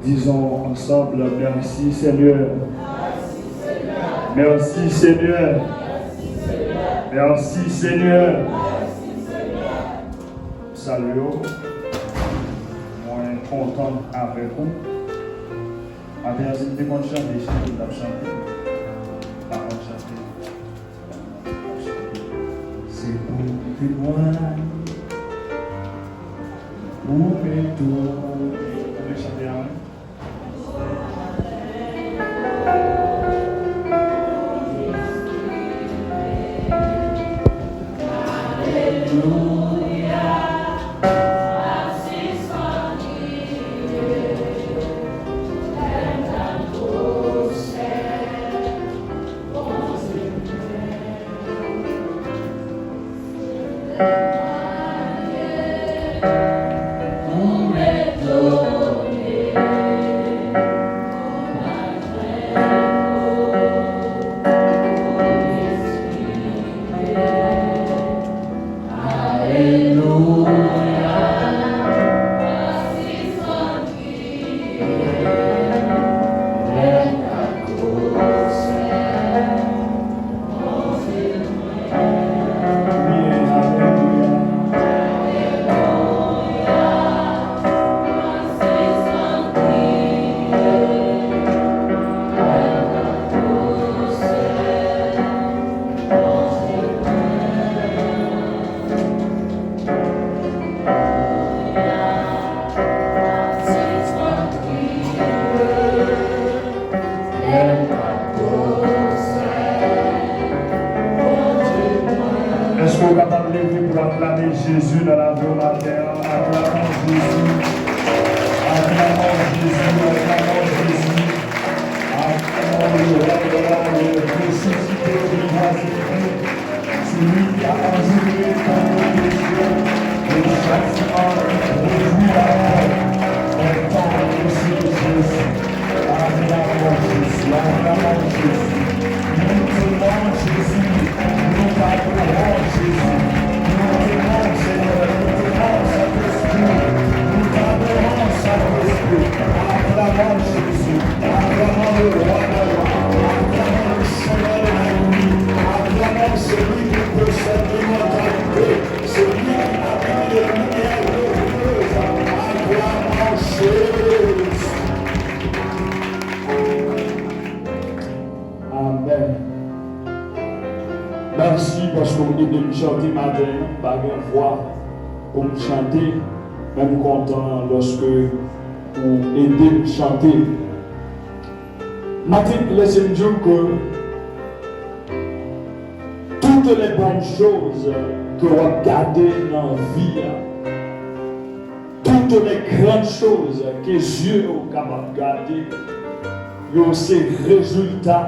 Disons ensemble, merci Seigneur. Merci Seigneur. Merci Seigneur. Salut. Moi, content avec vous. Avec la de mon chant, des chants de la chanter. Par contre, chanter. C'est pour témoin. Pour mes tours. On va chanter un. Est-ce qu'on va parler pour acclamer Jésus dans la vie matin? Acclamons Jésus. Acclamons Jésus. Acclamons Jésus. Acclamons le roi de l'âme, le ressuscité de l'humanité. Celui qui a enduré pour nos péchés. Le châtiment réduit à mort. Le temps aussi de Jésus. Acclamons Jésus. Acclamons Jésus. Nous tenons Jésus. Nous adorons Jésus. Nous aimons Seigneur. Nous aimons Saint-Esprit. Nous adorons Saint-Esprit. Acclamons Jésus. Acclamons le roi de roi. Acclamons le Seigneur de la nuit. Acclamons celui qui possède l'immortalité. Celui qui a mis les lumières glorieuses. Acclamons Jésus. Amen. Merci parce que vous aidez me chanter matin, par une voix pour me chanter, même content lorsque vous aidez me chanter. Matin, laissez-moi dire que toutes les bonnes choses que vous regardez dans la vie, toutes les grandes choses que Dieu est capable de garder, c'est le résultat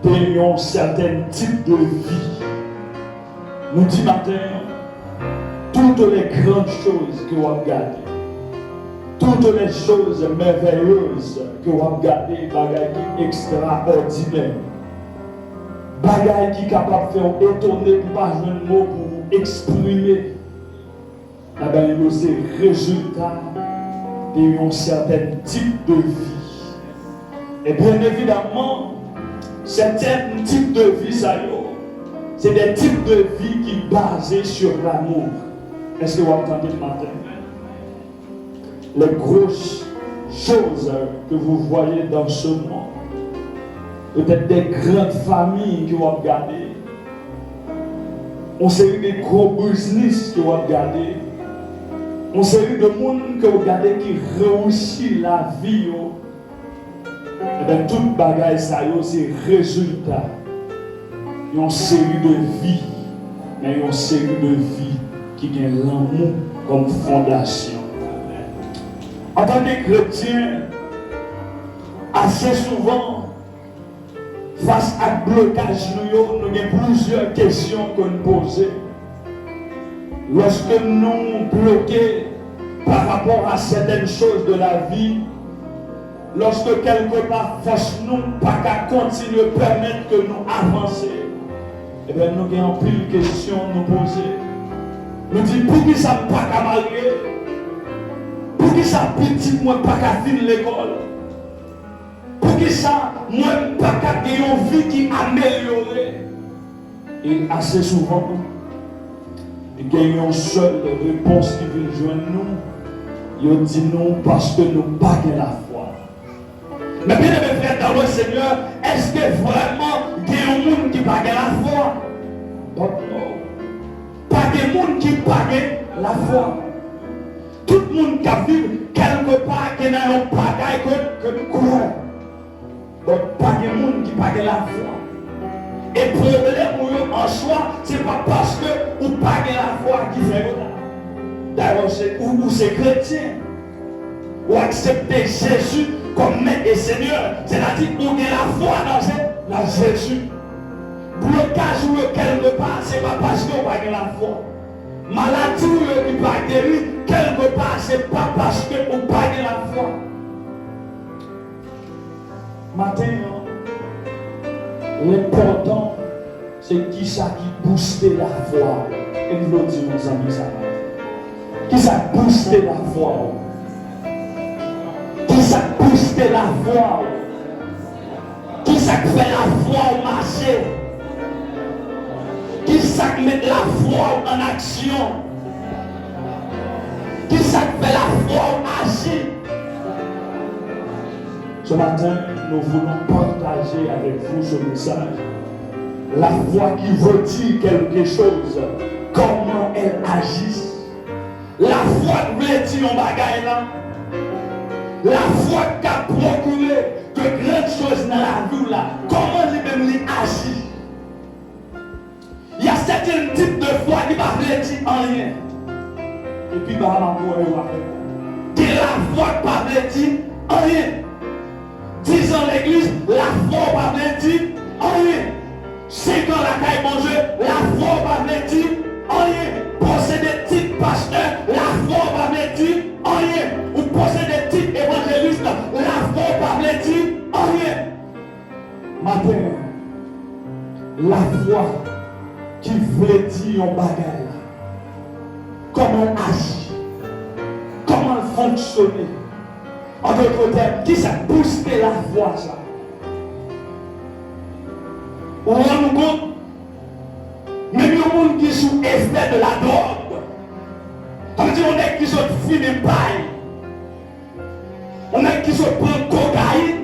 d'un certain type de vie. Nous disons matin, toutes les grandes choses que vous regardez, toutes les choses merveilleuses que vous regardez, bagaille qui extraordinaire, bagaille qui est capable de faire étonner, pas un mot pour exprimer, c'est le résultat d'un certain type de vie. Et bien évidemment, certains types de vie, c'est des types de vie qui sont basés sur l'amour. Est-ce que vous entendez le matin? Les grosses choses que vous voyez dans ce monde, peut-être des grandes familles que vous regardez, on série des gros business que vous regardez, on série de monde que vous regardez qui réussit la vie. Et bien, toute bagaille, ça c'est le résultat d'une série de vies, mais une série de vies qui a l'amour comme fondation. En tant que chrétien, assez souvent, face à blocage, nous avons plusieurs questions qu'on pose. Lorsque nous bloquons par rapport à certaines choses de la vie, lorsque quelque part force nous pas qu'à continuer à permettre que nous avancions, eh bien nous avons pile de questions à nous poser. Nous disons pour qui ça pas qu'à marier, pour qui ça petit moi pas qu'à finir l'école, pour qui ça moi pas qu'à gagner une vie qui améliorée. Et assez souvent, nous gagnons une seule réponse qui vient joindre nous. Ils disent non parce que nous n'avons pas la foi. Mais bien mes frères dans le Seigneur, est-ce que vraiment il y a un monde qui n'a pas la foi? Non. Pas de monde qui n'a pas la foi. Tout le monde qui vit quelque part qui n'a pas que nous croyons. Donc pas de monde qui n'a pas la foi. Et le problème en soi, ce n'est pas parce que vous n'avez pas la foi qui fait ça. D'ailleurs, ou c'est chrétien, ou accepter Jésus comme maître et Seigneur, c'est-à-dire qu'on a la foi dans Jésus. Blocage ou quelque part, ce n'est pas parce qu'on n'a pas la foi. Maladie ou qui n'est pas guérie, quelque part, ce n'est pas parce qu'on n'a pas la foi. Matin, l'important, c'est qui ça qui booste la foi. Et nous le disons, nos amis, ça va. Qui ça booste la foi? Qui ça booste la foi? Qui ça fait la foi au marché? Qui ça met la foi en action? Qui ça fait la foi au agir? Ce matin, nous voulons partager avec vous ce message. La foi qui veut dire quelque chose, comment elle agit. La foi qui veut dire un bagage là. La foi qui a procuré de grandes choses dans la vie là. Comment lui-même lui agit. Il y a certains types de foi qui ne veulent dire rien. Et puis, la foi qui ne veut dire rien. Disons l'église, la foi ne veut dire rien. C'est quand la caille manger, la foi ne veut dire rien. Posséder titre pasteur, la foi ne veut dire rien. Ou posséder titre évangéliste, la foi ne veut dire rien. Matin, la foi qui veut dire un bagage, comment agir, comment fonctionner. En d'autres termes, qui ça booste la foi ça? On rend nous compte, même les gens qui sont effet de la drogue, on dit on est qui sont fini paille, on est qui sont prendre cocaïne,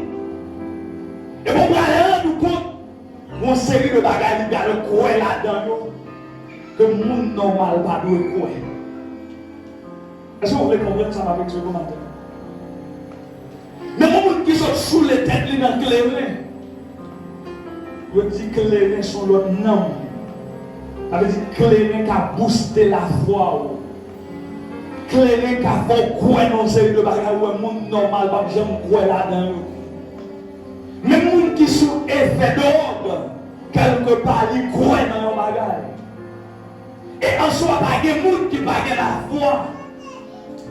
et on va rendre nous compte, une série de bagages qui a le croix là-dedans, que le monde normal pas doit croire. Est-ce que vous voulez comprendre ça avec ce commentaire? Mais les gens qui sont sous les têtes, ils sont clairés. Ils disent que clairés sont l'autre nom. Ça veut dire clairés qui a boosté la foi. Clairés qui a fait croire dans une série de bagages où le monde normal va jamais croire là-dedans. Mais les gens qui sont effets d'ordre, quelque part, ils croient dans les bagages. Et en soi, il y a des gens qui n'ont pas la foi.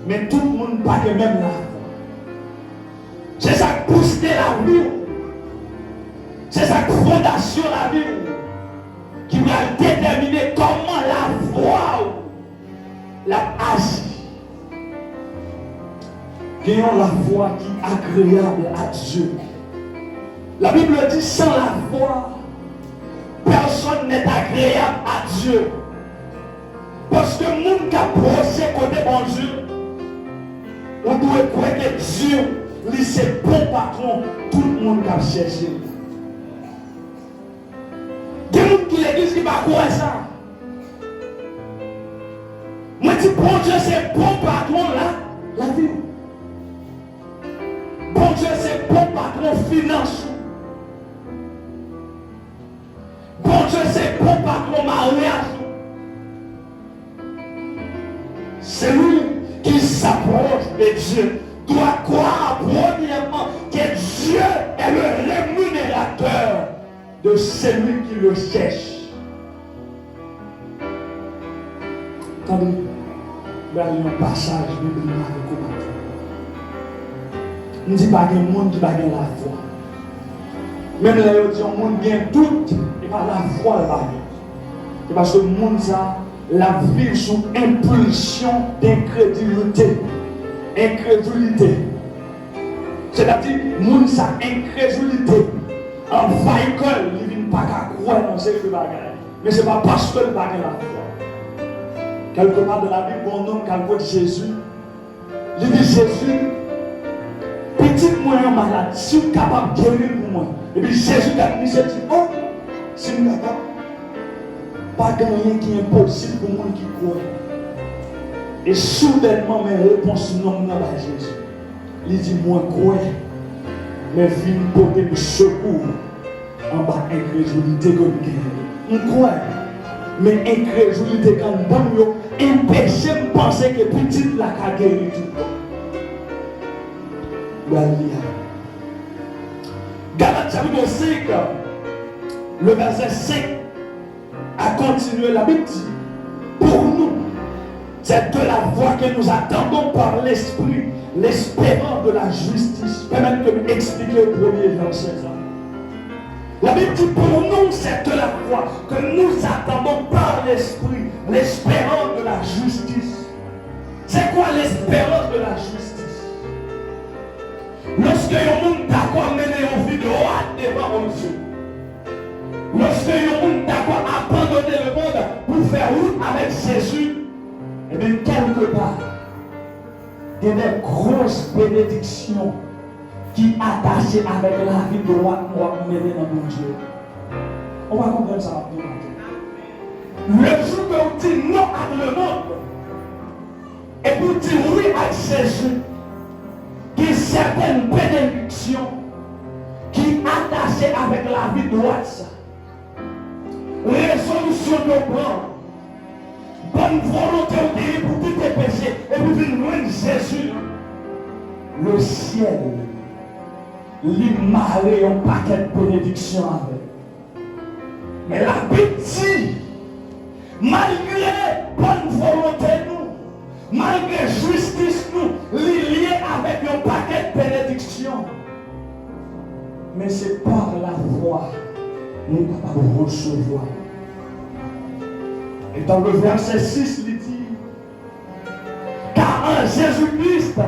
Mais tout le monde n'a pas même la foi. C'est ça qui pousse la vie. C'est ça qui fondation la vie. Qui va déterminer comment la foi la agit. Gagnons la foi qui est agréable à Dieu. La Bible dit sans la foi, personne n'est agréable à Dieu. Parce que le monde qui a procès côté bon Dieu, on doit croire que Dieu, lui c'est bon patron, tout le monde qui a cherché. Il y a des gens qui l'église qui va croire ça. Moi je dis bon Dieu c'est bon patron là, la vie. Bon Dieu c'est bon patron finance. Bon Dieu c'est bon patron mariage. C'est lui qui s'approche de Dieu doit croire premièrement que Dieu est le rémunérateur celui qui le cherche. Attendez, il y a un passage biblique avec vous. Je ne dis pas qu'il y a un monde qui va gagner la foi. Même là, il y a un monde qui a tout, et pas la foi, il va gagner. C'est parce que le monde, ça, la vie sous impulsion d'incrédulité. Incrédulité. C'est-à-dire, le monde, ça, incrédulité. En vainqueur, il ne vient pas qu'à croire dans ce que bagaille. Mais ce n'est pas parce que le bagaille la foi. Quelque part de la Bible, bon homme, quand Jésus, il dit Jésus, petit moyen malade, si vous êtes capable de guérir pour moi. Et puis Jésus a dit, oh, si vous êtes capable, pas de rien qui est impossible pour moi qui croit. Et soudainement, mes réponses non à Jésus. Il dit, moi, crois, mais viens porter le secours en bas incrédulité comme guérir. On croit, mais incrédulité quand bon, empêche de penser que petite la a guéri tout. Galates chapitre 5, le verset 5 a continué la Bible dit, pour nous, c'est de la voix que nous attendons par l'Esprit, l'espérance de la justice. Permettez de m'expliquer le premier verset. La Bible dit pour nous, c'est de la voix que nous attendons par l'Esprit, l'espérance de la justice. C'est quoi l'espérance de la justice? Lorsque un monde d'accord mener une vie droite devant mon Dieu, lorsque un monde d'accord abandonner le monde pour faire route avec Jésus, et bien quelque part, il y a des grosses bénédictions qui attachées avec la vie droite pour mener dans mon Dieu. On va comprendre ça après. Le jour que vous dites non à le monde, et vous dites oui à Jésus, qui certaines bénédictions qui attachées avec la vie droite, ça. Résolution de prendre, bonne volonté pour tous tes péchés, et puis venir loin de Jésus. Le ciel, lui marre un paquet de bénédictions avec. Mais la Bible dit, malgré bonne volonté nous, malgré justice nous, lié avec un paquet de bénédictions. Mais c'est par la foi nous sommes capables de recevoir. Et dans le verset 6, il dit, car en Jésus-Christ,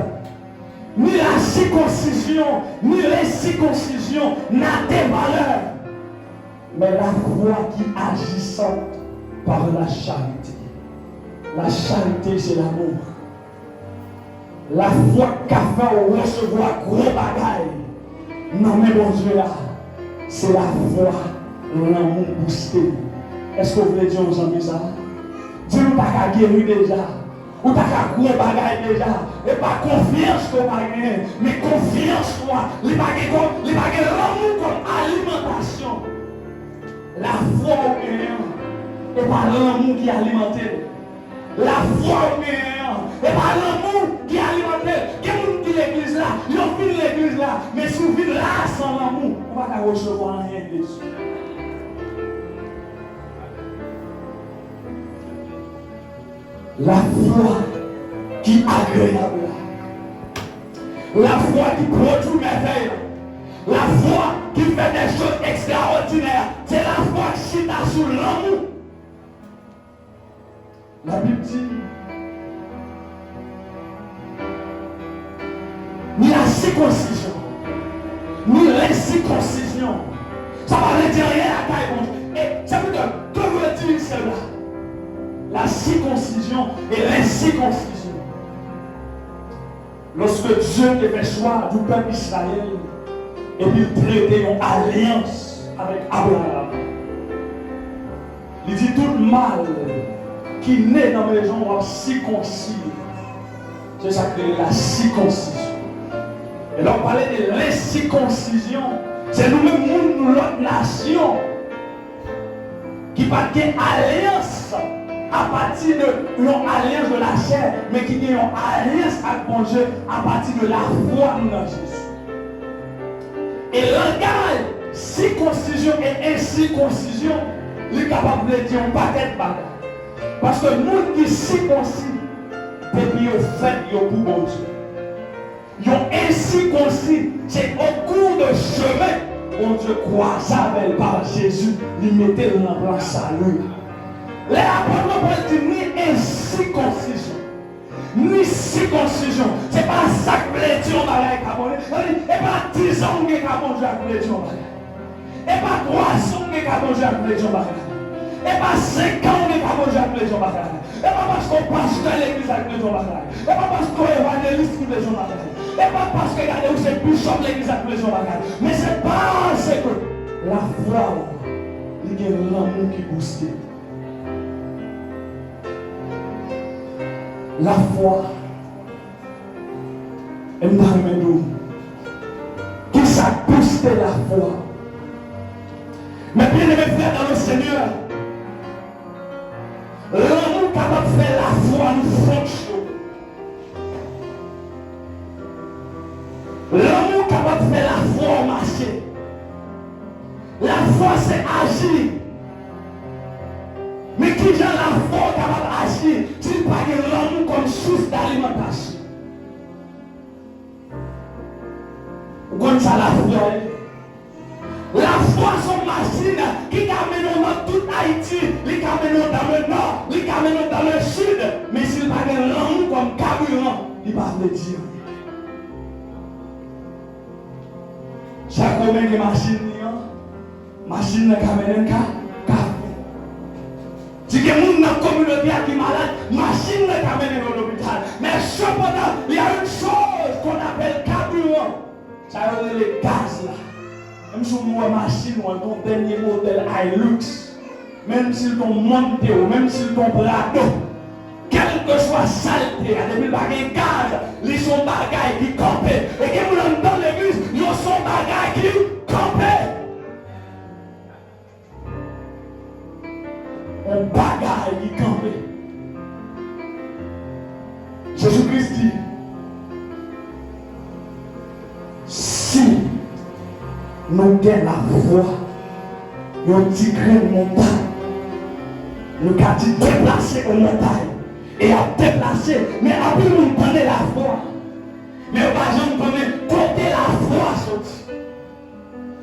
ni la circoncision, ni l'incirconcision n'a de valeur, mais la foi qui agissante par la charité. La charité, c'est l'amour. La foi qu'a fait recevoir gros bagaille. Non, mais bon Dieu, là, c'est la foi, l'amour boosté. Est-ce que vous voulez dire aux amis ça? Dieu n'a pas guéri déjà. Ou t'as qu'à gros bagaille déjà. Et pas confiance qu'on va gagner. Mais confiance toi. Il va gagner l'amour comme alimentation. La foi au gagnant. Et pas l'amour qui alimente. La foi au gagnant. Et pas l'amour qui alimente. Quelqu'un qui l'église là. Ils ont fini l'église là. Mais si vous vivez là sans l'amour, on va pas recevoir rien dessus. La foi qui est agréable, la foi qui produit merveille, la foi qui fait des choses extraordinaires, c'est la foi qui chita sur l'amour. La Bible dit, ni la circoncision, ni l'incirconcision, ça va dire rien à taille. Et ça veut dire, que veut dire cela? La circoncision et l'incirconcision. Lorsque Dieu devait choisir du peuple Israël et puis traiter une alliance avec Abraham, il dit tout mal qui naît dans les gens va circoncire. C'est ça que la circoncision. Et là on parlait de l'incirconcision. C'est nous-mêmes, nous, l'autre nation, qui va faire alliance à partir de l'alliance de la chair, mais qui est une alliance avec mon Dieu à partir de la foi dans Jésus. Et le langage, circoncision et incirconcision, il est capable de dire un paquet de bagages. Parce que le monde qui circoncis, depuis au fait, il y a pour bon Dieu. Ils ont incirconcis, c'est au cours de chemin, mon Dieu croit ça avec par Jésus, il mettait dans la place salut. Les apôtres ne disent ni incirconcision, ni circoncision. Ce n'est pas ça que les dieux ont bagay kabonne. Ce n'est pas 10 ans que kabonne avec les dieux ont bagay. Ce n'est pas 3 ans que kabonne avec les dieux ont bagay. Ce n'est pas 5 ans que kabonne avec les dieux ont bagay. Ce n'est pas parce qu'on passe dans l'église avec les dieux ont bagay. Ce n'est pas parce qu'on est évangéliste avec les dieux ont bagay. Ce n'est pas parce que regardez où c'est bishop l'église avec les dieux ont bagay. Mais c'est parce que la foi, il y a l'amour qui booste. La foi, elle m'a amené qui ça booste la foi. Mais bien aimé frère dans le Seigneur, l'amour capable de faire la foi nous fonctionne. L'amour capable de faire la foi marcher. La foi c'est agir. Mais qui j'ai la foi capable d'agir s'il pas de l'amour comme source d'alimentation? Vous connaissez ça la foi? La foi c'est une machine qui amène dans toute Haïti, qui amène dans le nord, qui amène dans le sud. Mais s'il pas de l'amour comme carburant, il va le dire. Chaque moment de machine qui amène un carburant. Si quelqu'un dans la communauté qui est malade, machine ne t'amène à l'hôpital. Mais cependant, il y a une chose qu'on appelle carburant. Ça veut dire les gaz là. Même si on a une machine ou ton dernier modèle Hilux, même si ton monté ou même si ton brado, quel que soit saleté, il y a des bagages gaz, ils sont bagages qui campent. Et qui nous dans l'église, ils sont bagages qui campent. Un bagage qui campe. Jésus-Christ dit, si nous avons la foi, nous avons une montagne, nous avons dit déplacer une montagne et à déplacer, mais après nous prenons la foi. Mais par exemple, nous côté la foi sorti.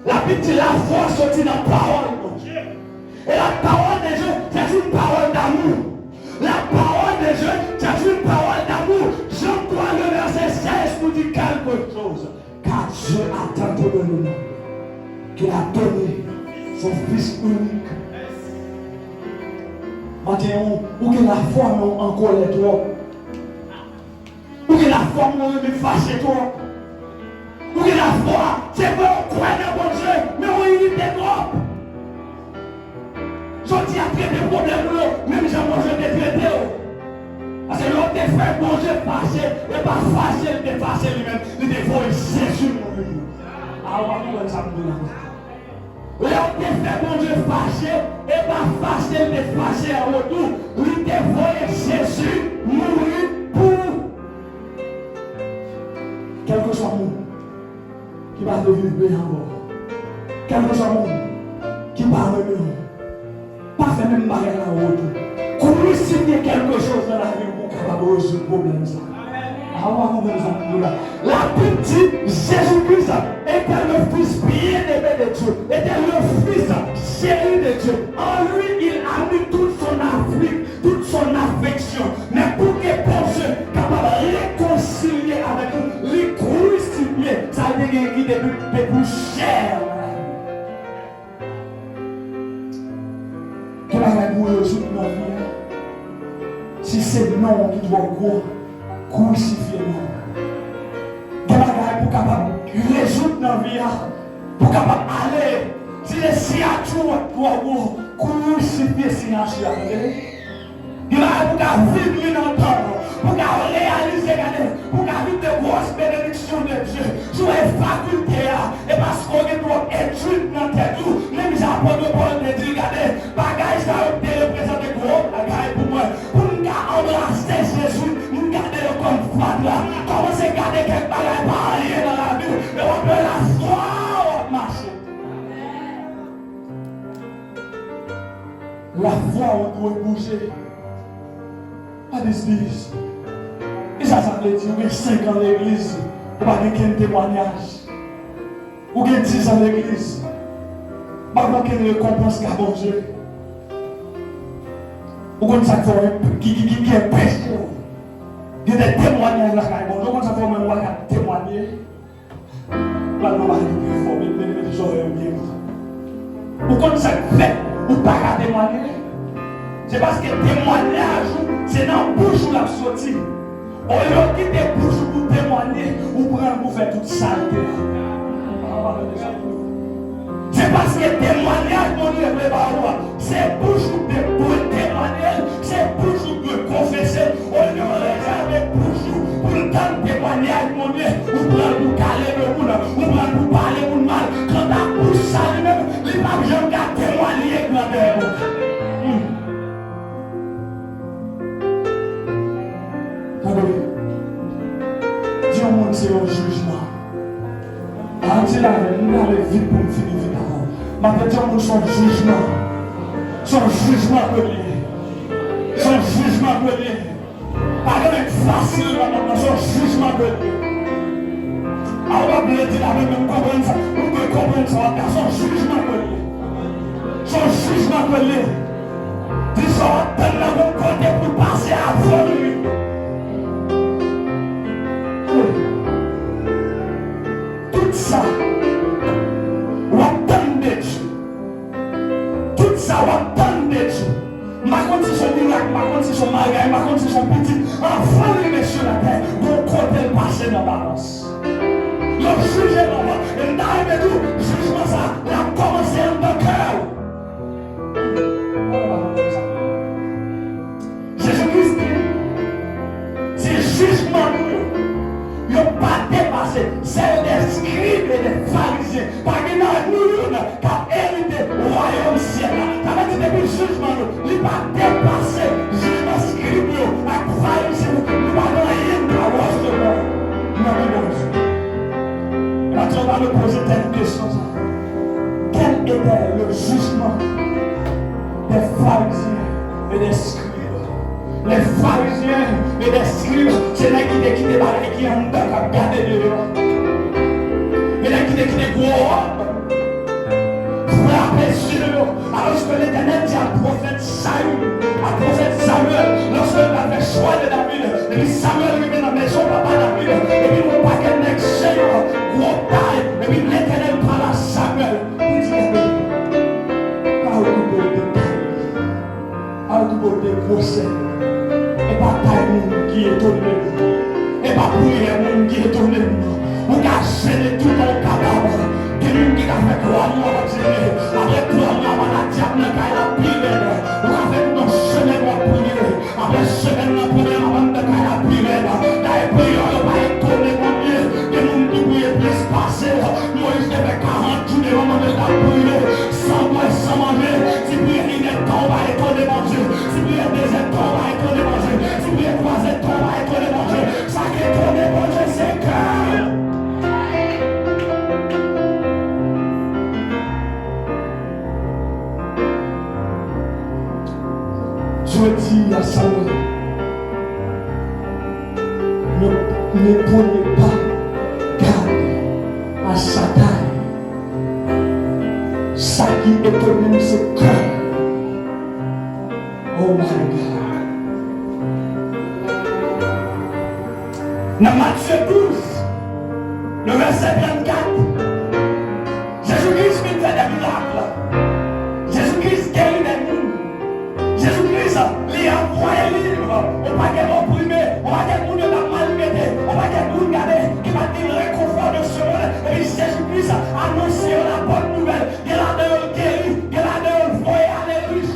La petite la foi sorti dans la parole de Dieu. Et la parole de Dieu, c'est une parole d'amour. La parole de Dieu, c'est une parole d'amour. Jean 3, le verset 16 nous dit quelque chose. Car Dieu a tant donné le monde qu'il a donné son Fils unique. Maintenant, où que la foi nous encore les toi. Où que la foi nous fâche toi. Où que la foi, c'est pas on croit dans bon Dieu, mais on y est trop. Je dis après des problèmes, même si moi je t'ai traité. Parce que l'autre frère, bon Dieu fâché, et pas fâché, il était fâché lui-même, il était volé Jésus mon Dieu. Alors, on va ça me donner. L'autre frère, bon Dieu fâché, et pas fâché, il était fâché en retour, il était volé Jésus mourir pour. Quel que soit le monde qui va devenir bien encore, quel que soit le monde qui va revenir. Pas faire même barrière là en retour. Crucifier quelque chose dans la vie pour capable de résoudre le problème. La petite Jésus-Christ était le Fils bien-aimé de Dieu, était le Fils chéri de Dieu. En lui, il a mis toute son Afrique, toute son affection. Mais pour que pour Dieu capable de réconcilier avec nous, les crucifier, ça veut dire qu'il est plus cher. Si c'est le nom qui doit crucifier nous, pour capable de résoudre dans la vie, pour capable aller, si les siatures doivent crucifier si nous il va pour vivre dans le temps, pour réaliser, pour vivre de grosses bénédictions de Dieu sur les facultés, et parce qu'on doit étudier dans tes jours, même les apôtres de Paul te disent, regardez, bagages ça représente gros bagages pour moi, pour nous embrasser Jésus, nous garder le confort là, commencer à garder quelques bagages par rien dans la vie, et on peut la foi marcher. La foi, on doit bouger. Pas des bêtises. Et ça veut dire, vous avez 5 ans l'église, vous n'avez pas de témoignage. Vous avez 10 ans l'église, vous n'avez pas de récompense qu'à bon Dieu. Vous avez ça qui est péché. Il y a des témoignages là, vous avez ça même témoigner. Là, nous allons réformer, mais les gens ont bien. Vous avez ça fait, vous n'avez pas témoigner. C'est parce que le témoignage, c'est dans la bouche où la sortie. Au lieu de tes bouches pour témoigner, ou pour faire toute saleté. C'est parce que témoignage, mon Dieu, c'est bouche pour témoigner, c'est bouche pour confesser. Au lieu de avec bouche pour le temps de témoignage, mon Dieu, ou pour caler le monde, ou pour parler le mal. Quand ta bouche sale, même, les papes, j'aime qu'à témoigner grandeur. Dieu monde c'est un jugement. Quand il avait vite pour finir vite avant. Maintenant Dieu monde son jugement. Son jugement relié. Son jugement relié. Pas de facile maintenant, son jugement relié. On va bien dire la même comprendre ça. Vous pouvez comprendre ça, car son jugement relié. Son jugement relié. Disons, donne la même côté pour passer avant lui. Tout ça, on attend de Dieu. Tout ça, on attend de Dieu. Ma condition miracle, ma condition mariage, ma condition petit, enfin les messieurs la terre, vont côté passer dans la balance. Le juger dans la et d'arriver tout, jugement ça, la commencé dans le cœur. Jésus-Christ dit, c'est jugement nous. Ils n'ont pas dépassé celle des scribes et des pharisiens. Parce que nous, qui avons hérité le royaume ciel, ça veut dire depuis le jugement, ils n'ont pas dépassé le jugement scribe et pharisiens. Nous n'avons rien à voir sur eux. Nous n'avons rien. Maintenant, on va me poser cette question. Quel était le jugement des pharisiens et des scribes? Les pharisiens et les scribes, c'est là qui déquittent les qui ont regardé dehors. Et là qui déquittent gros frappé sur eux. Alors que l'Éternel dit à prophète Samuel, lorsqu'il avait choix de David, et puis Samuel lui met dans la maison, papa David, et puis mon paquet d'excellent, gros taille, et puis l'Éternel parle à Samuel. Il dit, pas au niveau de taille, pas au niveau de grossesse. Et pas taille qui est tombé, et pas prière qui est tombé. Vous gâchez tout ton cadavre. Quelqu'un qui a fait croire moi, avec toi, on a diable, la pire. On a fait nos semaines à prier. Après semaine à prier, on a fait la prière. La prière, on va être tourné, mon Dieu. Et nous qui prions plus passer. Moïse devait 40 jours de moment de la prière. Sans boire, sans manger. Si prière, il est temps, on va être tourné, mon Dieu. Si prière, deuxième temps, on va être tourné, mon Dieu. Si prière, troisième temps, on va être tourné, mon Dieu. Ça qui est tourné, mon Dieu, c'est cœur. Dieu dit à Samuel, ne prenez pas garde à sa taille. Ça qui est étonné, c'est cœur. Oh my God. Dans Matthieu 12, le verset 34, Jésus-Christ fait des miracles. Jésus-Christ guérit des mondes. Jésus-Christ, il a envoyé libre. On va dire opprimé, on va dire qu'on est malmené, on va dire qu'on garder, il va dire réconfort de ce monde. Et Jésus-Christ a annoncé la bonne nouvelle. Il a de guéri, il a de envoyé à l'église.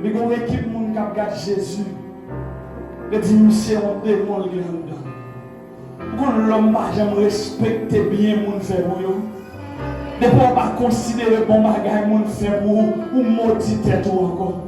Il y a une équipe qui regarde Jésus. Il dit, monsieur, on démon le dedans. Pourquoi l'homme va jamais respecter bien mon fait pour vous? Depuis on va considérer bon bagage mon fait pour vous, ou maudit tête encore.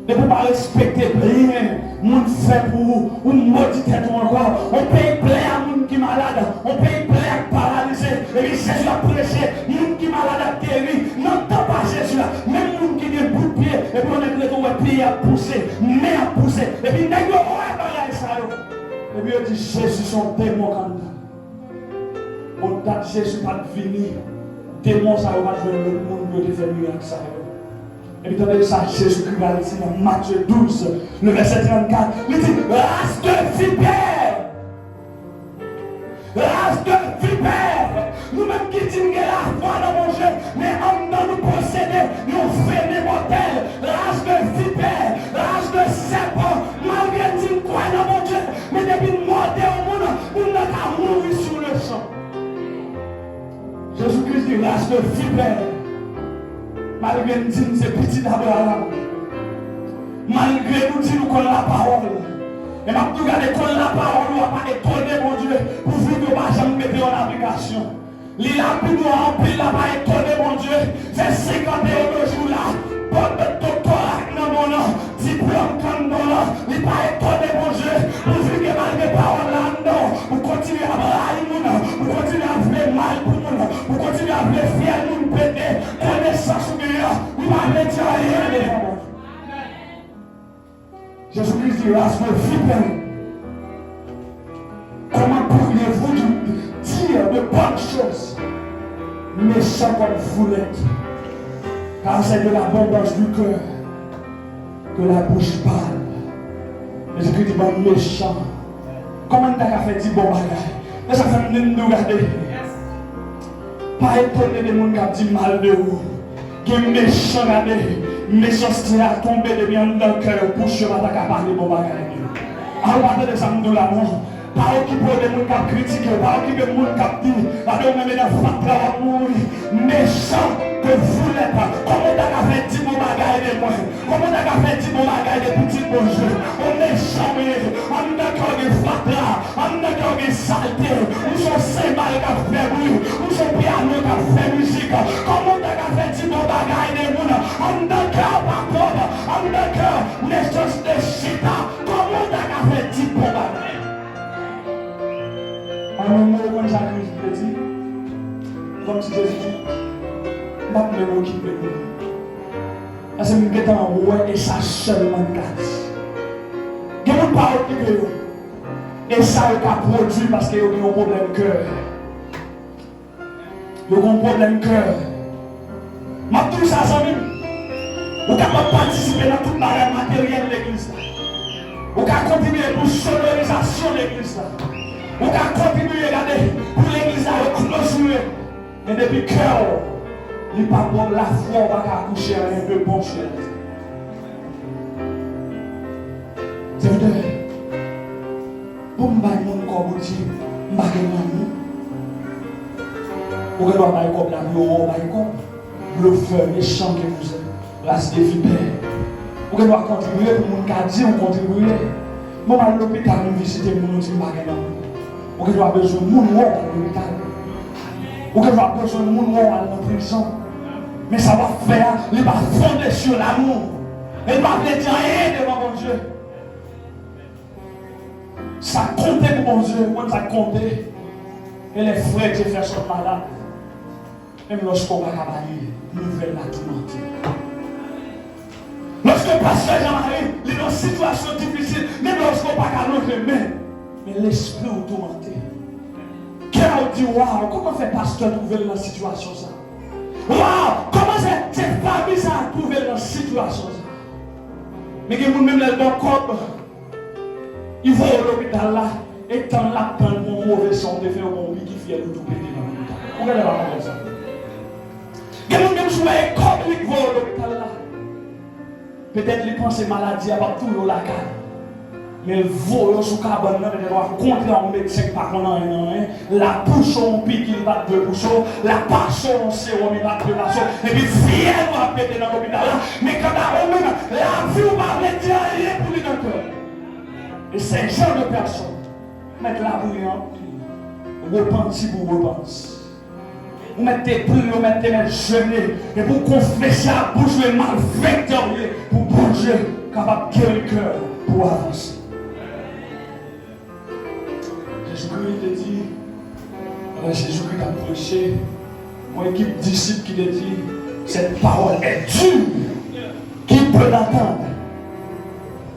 Depuis on va respecter bien mon fait pour vous, ou maudit tête encore. On paye plein à mon qui est malade, on paye plein à paralysé, et puis Jésus a prêché, monde qui malade a guéri, n'entend pas Jésus là, même monde qui est bout de pied, et puis on est que pied a poussé, mais a poussé, et puis n'est pas ça. Et puis il dit Jésus son démon quand même. On date Jésus pas venir, démon ça va jouer le monde de faire miracle ça. Et puis attendez ça, Jésus-Christ va dire dans Matthieu 12, le verset 34, il dit race de vipère. Race de vipère. Nous-mêmes qui disons que la foi dans mon Dieu, mais en nous posséder, nous faisons mortel. Race de vipère, race de serpent, malgré que nous croyons dans mon Dieu, mais depuis nous morder au monde, nous n'avons pas mourir sur le champ. Jésus-Christ dit race de vipère. Malgré nous disons c'est petit d'Abraham. Malgré nous disons qu'on a la parole. Et maintenant, regardez qu'on a la parole, on va pas étonner mon Dieu pour vous que ma jambe mette en application. Les lapins nous remplis, là pas étonner mon Dieu. C'est 51 jours là. Porte de doctorat dans mon nom. Diplôme comme mon nom. Il pas étonner mon Dieu. Pour vous que malgré parole là, non. Vous continuez à brailler mon nom. Vous continuez à faire mal pour mon nom. Vous continuez à faire fier mon pété. Connaissance ou bien. Vous m'avez dit rien. Jésus-Christ dit, race de vipère. Comment pourriez-vous dire de bonnes choses, méchant comme vous l'êtes? Car c'est de l'abondance du cœur que la bouche parle. Jésus-Christ dit, bon méchant. Comment tu as fait dire bon bagage? Et ça fait nous regarder. Pas étonné des gens qui disent mal de vous. Qui est méchant, regardez. Méchanceté a tombé de bien dans le cœur pour que va parler bon bagage. Alors, regardez les amis de l'amour. Pas occuper des gens qui critiquent, pas occuper des gens qui disent, regardez, on met dans le fatra à mourir. Méchant que vous l'êtes. Comment tu as fait dire bon bagage de moi? Comment tu as fait dire bon bagage de petit bonjour? On est jamais, on n'a qu'à des fatra, on n'a qu'à des saleté, où sont ces mal qui fait bruit, où sont piano qui fait musique. Comment tu as fait dire bon bagage de moi? On n'a qu'à pas pauvre, on n'a qu'à naissance de chita. Comment tu as fait dire bon bagage? En un mot comme ça, Christ dit, comme si Jésus dit, pas de mots qui peut nous. Parce que nous sommes en roi et ça seulement casse. Il y a une parole qui peut nous. Et ça, il a produit parce qu'il y a un problème de cœur. Il y a un problème de cœur. Je dis ça, amis. Vous pouvez participer dans toute la matérielle de l'église. Vous pouvez contribuer pour la sonorisation de l'église. Vous pouvez continuer à regarder pour l'église à clôturer. Et depuis cœur, il n'y a pas bon la foi, on va accoucher un peu bon chez elle. C'est vrai. Pour me battre mon corps, vous dites, je ne vais pas vous ne doit pas comme la vie, le feu méchant que vous êtes, race de vipères. Vous doit contribuer pour mon quartier, vous contribuer. Moi, à l'hôpital, je visite mon petit magasin. Vous avez besoin de monde à l'hôpital. Vous avez besoin de monde à la prison. Mais ça va faire, il va fonder sur l'amour. Il va dire rien devant mon Dieu. Ça comptait pour mon Dieu, moi ça comptait. Et les frères qui font sont malades. Même lorsqu'on va caballer, nous veulent la tourmenter. Lorsque le pasteur Jean-Marie, il est dans une situation difficile, même lorsqu'on va pas l'autre main. Mais l'esprit est tourmenté. Quelqu'un dit, waouh, comment fait pasteur trouver dans cette situation ça? Waouh, comment cette famille ça a trouvé dans cette situation ça? Mais que vous même les bons corps, ils vont à l'hôpital là, et quand la peine pour mauvais son, de faire un bon qui fait le tout péter dans l'hôpital. Vous regardez la comme ça. Que vous même jouez comme ils vont à l'hôpital là. Peut-être les pensées maladies à tout le lacal. Mais vous, sur le cabane, vous devez rencontrer un médecin qui pas rien. La bouche, on pique, il va de bouche. La passion, on sait, on va de passion. Et puis, fier, on va péter dans l'hôpital. Mais quand on même, la vie, on va mettre rien pour lui dans le cœur. Et c'est ce genre de personnes. Mettre la bouillante, repentir pour repentir. Vous mettez plus, vous mettez les genoux. Et vous confessez à bouche le mal victorieux pour bouger, capable de guérir le cœur pour avancer. Jésus-Christ te dit, Jésus-Christ a prêché. prêcher, mon équipe disciple qui te dit, cette parole est dure. Qui peut l'attendre?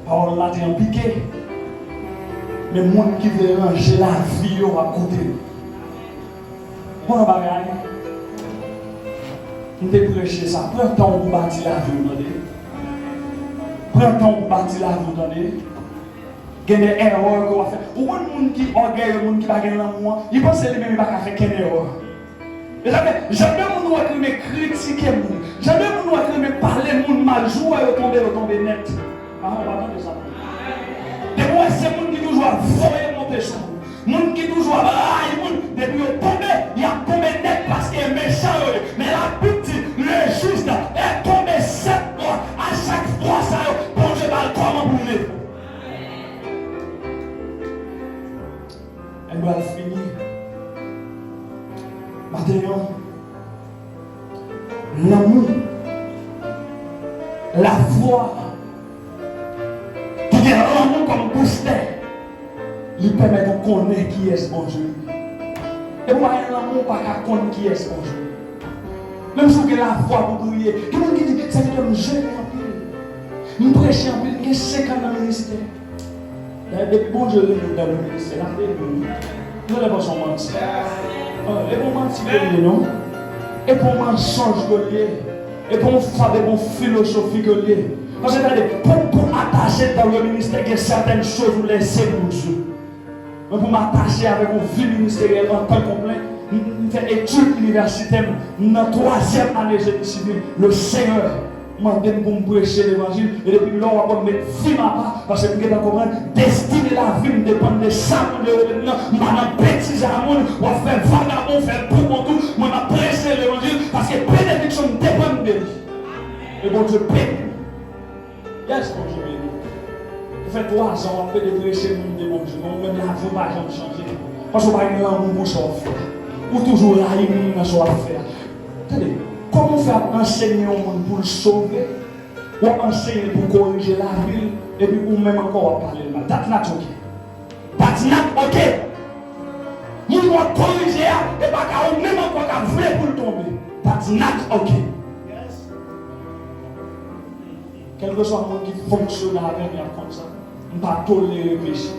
Parole là, t'es impliqué. Mais le monde qui veut ranger la vie à côté. Bon, on va regarder. On te prêcher ça. Prends le temps pour bâtir la vie, vous entendez? Prends le temps pour bâtir la vie, vous entendez? Il y a des erreurs qu'on va faire. Ou un monde qui orgueille, le monde qui va gagner l'amour, il pense que lui-même il va faire qu'une erreur. Jamais on va critiquer le monde. Jamais on va parler le monde mal jouer et tomber net. Ah, on va attendre ça. Des fois, c'est le monde qui toujours voyer monter sur vous. Le monde qui toujours raille, depuis qu'il tombe, il a tombé net parce qu'il est méchant. Mais la petite, le juste, est tombé 7 fois. À chaque fois, ça, bon, je vais le comment vous voulez. Elle doit finir. Maintenant, l'amour, la foi, qui est l'amour comme booster, lui permet de connaître qui est ce bon Dieu. Et vous voyez l'amour, pas qu'à connaître qui est ce bon Dieu. Même si vous avez la foi pour prier, tout le monde qui dit, ça veut dire que je jeûne en pile. Je prêche en pile, je suis 5 ans dans le ministère. Depuis bon Dieu, je dans le ministère. Nous n'avons pas son mentir. Et pour mentir, non? Et pour mensonge de lié. Et pour faire des bons philosophies de lié. Parce que pour attacher dans le ministère, il y a certaines choses où laisser pour Dieu. Mais pour m'attacher avec une vie ministérielle en temps complet, je fais études universitaires dans la 3e année de génie civil. Le Seigneur m'a demandé pour me prêcher l'évangile. Et depuis là, on va mettre vie à part. Parce que je vais comprendre, destiner la vie dépend de ça. Je vais bêtise à monde, on va faire vagabond, faire pour mon tout. Je vais prêcher l'évangile parce que bénédiction dépend de lui. Et bon Dieu bénit. Yes, bon Dieu bénit. Ça fait 3 ans, on fait des prêcher de mon Dieu. Même la vie va jamais changer. Parce qu'on va y avoir un bon choix à faire. Ou toujours là, il y a un choix à faire. Attendez. Comment faire enseigner au monde pour le sauver, ou enseigner pour corriger la ville, et puis ou même encore parler mal. That's not okay. That's not okay. Nous devons corriger et pas qu'à même encore qu'à vouloir pour le tomber. That's not okay. Quel que soit le monde qui fonctionne avec moi comme ça, on ne va pas tolérer le péché.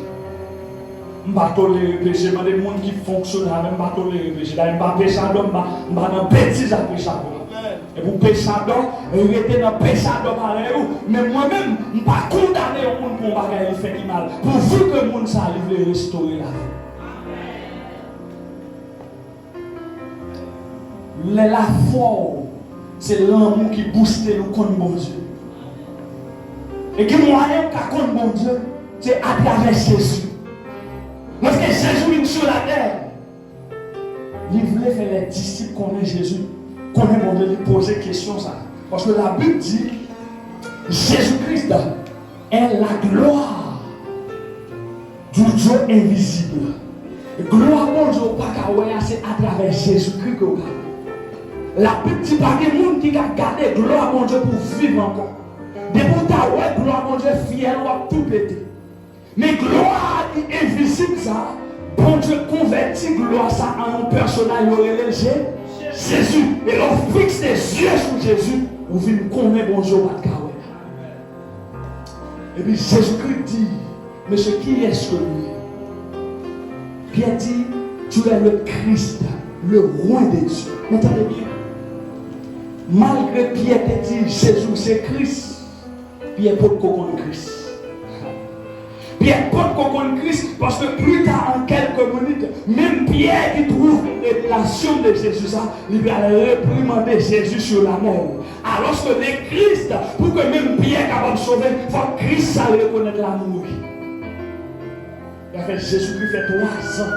Je ne vais pas tolérer le péché, mais les gens qui fonctionnent avec moi, je ne vais pas tolérer le péché. Je ne vais pas pécher à l'homme, je ne vais pas bêtise à pécher à l'homme. Et pour péchador, rester dans le péchador pareil. Mais moi-même, je ne vais pas condamner le monde pour un bagage qui fait mal. Pourvu que le monde arrive à restaurer la vie. La foi, c'est l'amour qui booste le contre bon Dieu. Et qui moyen qu'à contre bon Dieu, c'est à travers Jésus. Lorsque Jésus vient sur la terre, il voulait faire les disciples connaître Jésus. Connaît mon Dieu, lui poser question ça. Parce que la Bible dit Jésus-Christ est la gloire du Dieu invisible. Gloire mon Dieu, pas qu'à c'est à travers Jésus-Christ que vous avez. La Bible dit pas que monde qui a gardé gloire mon Dieu pour vivre encore. Des gens qui ont gloire mon Dieu, fier, on va tout péter. Mais gloire invisible ça, bon Dieu convertit gloire ça en un personnage léger. Jésus, et l'on fixe les yeux sur Jésus, on vient connaître bonjour pas de carré. Et puis Jésus-Christ dit, monsieur, qui est-ce que lui? Pierre dit, tu es le Christ, le roi de Dieu. Entendez bien. Malgré Pierre te dit, Jésus c'est Christ, Pierre peut connaître Christ. Pierre peut connaître Christ parce que plus tard, en quelques minutes, même Pierre qui trouve une révélation de Jésus, il va réprimander Jésus sur la mort. Alors que les Christ, pour que même Pierre capable de sauver, il faut que Christ ça reconnaître l'amour. Il a fait Jésus-Christ fait 3 ans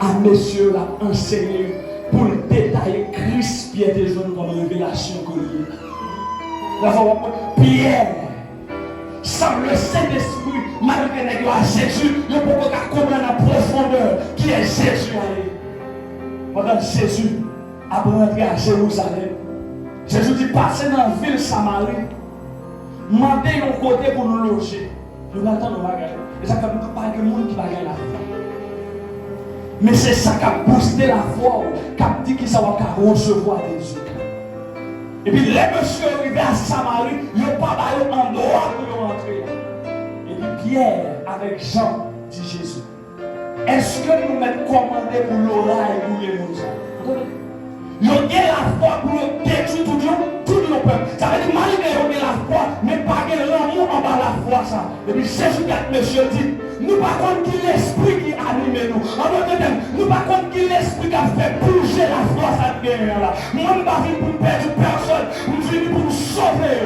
à messieurs l'a enseigné pour le détailler Christ Pierre des jeunes comme révélation que lui. Pierre, sans le Saint-Esprit, malgré Jésus, il ne peut pas comprendre la profondeur qui est Jésus. Pendant Jésus a rentré à Jérusalem, Jésus dit passez dans la ville Samarie, mandez un côté pour nous loger. Nous attendons nos bagages. Et ça fait pas de monde qui va gagner la vie. Mais c'est ça qui a boosté la foi, qui a dit qu'il va recevoir Jésus. Et puis les messieurs arrivés à Samarie, ils n'ont pas baillé en droit pour rentrer. Et puis Pierre avec Jean dit Jésus, est-ce que nous mettons commandé pour l'oreille pour les gens? Ils ont la foi pour détruire tout le peuple. Ça veut dire malgré qu'ils ont la foi, mais pas que l'amour en bas de la foi. Ça. Et puis Jésus, monsieur dit, nous par contre qui l'esprit qui anime nous. En d'autres termes, nous par contre qui l'esprit qui a fait bouger la foi cette guerre là. Moi, je ne suis pas venu pour perdre personne, je suis venu pour nous sauver.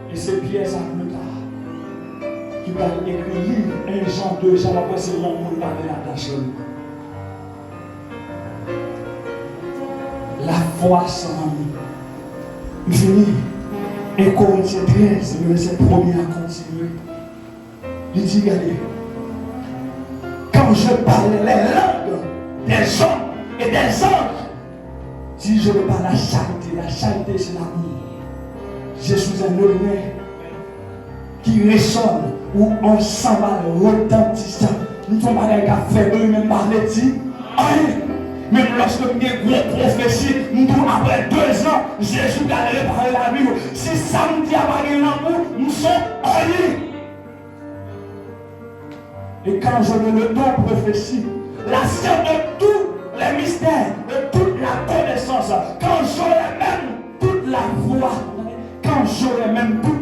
Et c'est Pierre ça plus tard qui va écrire 1 Jean 2, Jean après c'est mon monde parler à la chaîne. La foi sans nous. Fini. Et Corinthiens 13, le verset 1er à continuer. Il dit, regardez, quand je parle les langues des hommes et des anges, si je ne parle la charité c'est l'amour. Je suis un homme qui résonne ou en s'emballe retentissant. Nous ne sommes pas des gars faibles, même pas les dit. Même lorsque nous avons une prophétie, nous après 2 ans, Jésus a réparé la Bible. Si samedi a pas l'amour, nous sommes alliés. Et quand je me le donne prophétie, la science de tous les mystères, de toute la connaissance, quand j'aurai même toute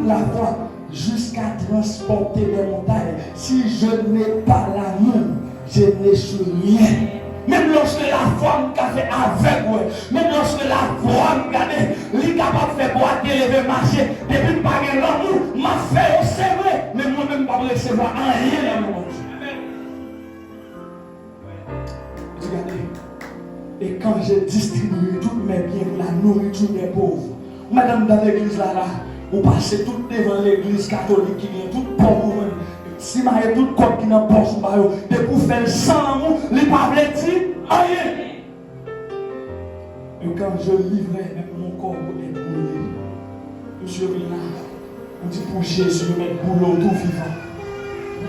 la foi, jusqu'à transporter les montagnes, si je n'ai pas l'amour, je n'ai sur rien. Même lorsque la foi me fait avec moi, même lorsque la foi me garde, il est capable de faire boire, lever, marcher, depuis que pas l'amour, m'a fait recevoir, mais moi-même pas recevoir rien dans le monde. Regardez, et quand j'ai distribué tous mes biens pour la nourriture des pauvres, madame dans l'église là, vous passez tout devant l'église catholique qui vient, tout pauvre. Si vous avez tout le corps qui n'a pas poche, de pour faire sans amour, les pas dire rien. Et quand je livrais, même mon corps est brûlé. Monsieur Vina, on dit pour Jésus, on met boulot tout vivant.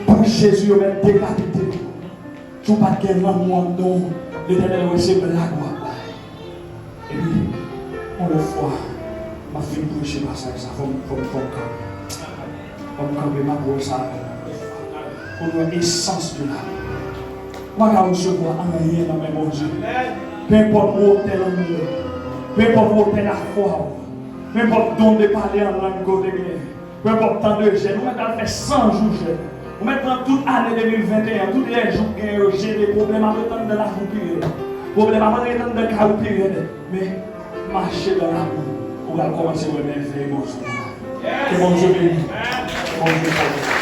Pour Jésus, on met décapité. Tu n'as pas de l'amour, non. L'Éternel recevra la gloire. Et puis, on le voit. Ma fille prêcher par ça, ça faut camper ma voix ça. Pour l'essence de l'âme. Moi, quand je vois rien dans mes bons yeux, peu importe où tu es l'amour, peu importe où tu es la foi, peu importe d'où tu parler en langue côté, peu importe tant de jeunes, nous mettons fait 100 jours jeunes. Nous mettons toute l'année 2021, tous les jours que j'ai des problèmes à retendre de la roupie, problèmes à retendre de la roupie, mais marcher dans l'amour, on va commencer à remettre les mots. Que bon Dieu bénisse. Bon Dieu bénisse.